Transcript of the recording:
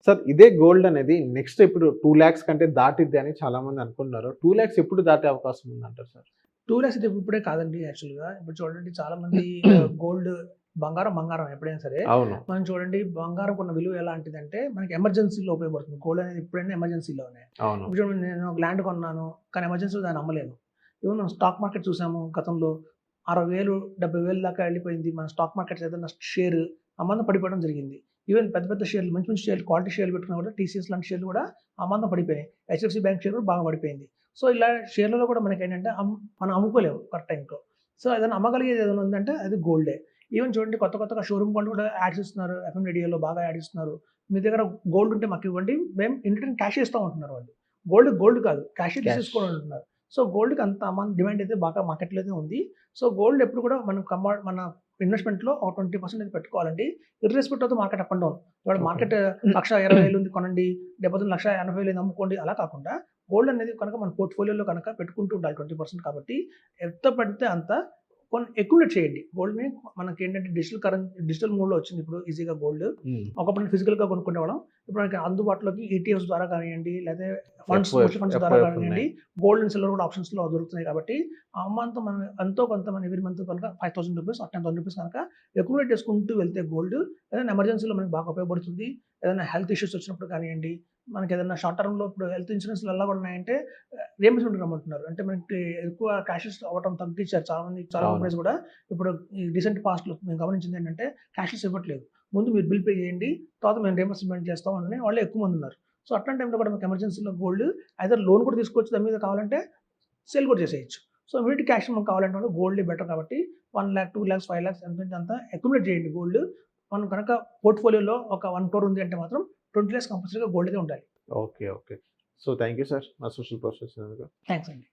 Sir ఇదే gold అనేది next ఇప్పుడు 2,00,000 కంటే దాటిద్ది అని చాలా మంది అనుకుంటున్నారు. 2,00,000 ఎప్పుడు దాటే అవకాశం ఉందంటారు సార్? 2,00,000 ఇది ఇప్పుడే కాదండి యాక్చువల్‌గా. ఇప్పుడు చూడండి చాలా మంది గోల్డ్ బంగారం ఎప్పుడైనా సరే అవును. మనం చూడండి బంగారంకున్న విలువ ఎలాంటిదంటే మనకి ఎమర్జెన్సీలో ఉపయోగపడుతుంది. గోల్డ్ అనేది ఎప్పుడైనా ఎమర్జెన్సీలోనే. అవును. ఇప్పుడు చూడండి నేను ఒక ల్యాండ్ కొన్నాను. కానీ ఎమర్జెన్సీలో దాన్ని అమ్మలేను. ఈవెన్ మనం స్టాక్ మార్కెట్ చూసాము గతంలో 60,000, 70,000 దాకా వెళ్ళిపోయింది. మన స్టాక్ మార్కెట్ ఏదైనా షేర్ అమాంతం పడిపోవడం జరిగింది. ఈవెన్ పెద్ద పెద్ద షేర్లు మంచి మంచి షేర్లు క్వాలిటీ షేర్లు పెట్టుకున్నా కూడా టీసీఎస్ లాంటి షేర్లు కూడా అమాంతం పడిపోయాయి. హెచ్‌డిఎఫ్‌సి బ్యాంక్ షేర్ కూడా బాగా పడిపోయింది. సో ఇలా షేర్లలో కూడా మనకేంటంటే మనం అమ్ముకోలేము కరెక్ట్ టైంలో. సో ఏదైనా అమ్మగలిగేది ఏదైనా ఉందంటే అది గోల్డే. ఈవెన్ చూడండి కొత్తగా షోరూమ్ వాళ్ళు కూడా యాడ్స్ ఇస్తున్నారు. ఎఫ్ఎం రేడియోలో బాగా యాడ్ ఇస్తున్నారు. మీ దగ్గర గోల్డ్ ఉంటే మాకివ్వండి. మేము ఇన్ రిటర్న్ క్యాష్ ఇస్తాం అంటున్నారు వాళ్ళు. గోల్డ్ కాదు. క్యాషే తీసేసుకోండి అంటున్నారు. సో గోల్డ్‌కి అంత డిమాండ్ అయితే బాగా మార్కెట్‌లో అయితే ఉంది. సో గోల్డ్ ఎప్పుడు కూడా మనం మన ఇన్వెస్ట్‌మెంట్‌లో ఒక 20% అయితే పెట్టుకోవాలండి. Irrespective of the market up and down. ఇవాళ మార్కెట్ 1,20,000 ఉంది కొనండి. లేకపోతే 1,80,000 అమ్ముకోండి అలా కాకుండా గోల్డ్ అనేది కనుక మన పోర్ట్‌ఫోలియోలో కనుక పెట్టుకుంటూ ఉండాలి 20% కాబట్టి ఎంత పడితే అంత కొన్ని అక్యుములేట్ చేయండి. గోల్డ్‌ని మనకేంటంటే డిజిటల్ మోడ్‌లో వచ్చింది ఇప్పుడు ఈజీగా గోల్డ్. ఒకప్పుడు ఫిజికల్‌గా కొనుక్కునేవాళ్ళం. ఇప్పుడు మనకి అందుబాటులోకి ఈటీఎఫ్స్ ద్వారా కానియండి, లేతే మ్యూచువల్ ఫండ్స్ ద్వారా కానియండి, గోల్డ్ అండ్ సిల్వర్ కూడా ఆప్షన్స్‌లో దొరుకుతున్నాయి కాబట్టి ఆ అమౌంట్‌తో మనం ఎంతో కొంత మనం ఎవ్రీ మంత్ కనుక ₹5,000 ఆర్ ₹10,000 కనుక అక్యుములేట్ చేసుకుంటూ వెళ్తే గోల్డ్ ఏదైనా ఎమర్జెన్సీలో మనకి బాగా ఉపయోగపడుతుంది. ఏదైనా హెల్త్ ఇష్యూస్ వచ్చినప్పుడు కానియండి, మనకేదైనా షార్ట్ టర్మ్‌లో ఇప్పుడు హెల్త్ ఇన్స్యూరెన్స్‌లు ఎలా ఉన్నాయంటే రీయింబర్స్‌మెంట్ రమ్మంటున్నారు. అంటే మనకి ఎక్కువ క్యాషెస్ అవ్వటం తగ్గించారు చాలా కంపెనీస్ కూడా. ఇప్పుడు ఈ రీసెంట్ పాస్ట్‌లో మేము గమనించింది ఏంటంటే క్యాష్‌లెస్ ఇవ్వట్లేదు. ముందు మీరు బిల్ పే చేయండి. తర్వాత మేము రీయింబర్స్‌మెంట్ చేస్తాం అని వాళ్ళే ఎక్కువ మంది ఉన్నారు. సో అట్లాంటి టైంలో కూడా మనకి ఎమర్జెన్సీలో గోల్డ్ ఐదర్ లోన్ కూడా తీసుకోవచ్చు. దాని మీద కావాలంటే సేల్ కూడా చేసేయొచ్చు. సో ఇమ్మీడియేట్ క్యాష్ మనకు కావాలంటే గోల్డే బెటర్ కాబట్టి 1,00,000, 2,00,000, 5,00,000 ఎంత అక్యుములేట్ చేయండి గోల్డ్. మనం కనుక పోర్ట్‌ఫోలియోలో ఒక 1 crore ఉంది అంటే మాత్రం 20,00,000 కంపల్సరీగా గోల్డ్ అయితే ఉండాలి. Okay. So thank you sir. నా సోషల్ పోస్ట్ చేసినందుకు. థాంక్స్ అండి.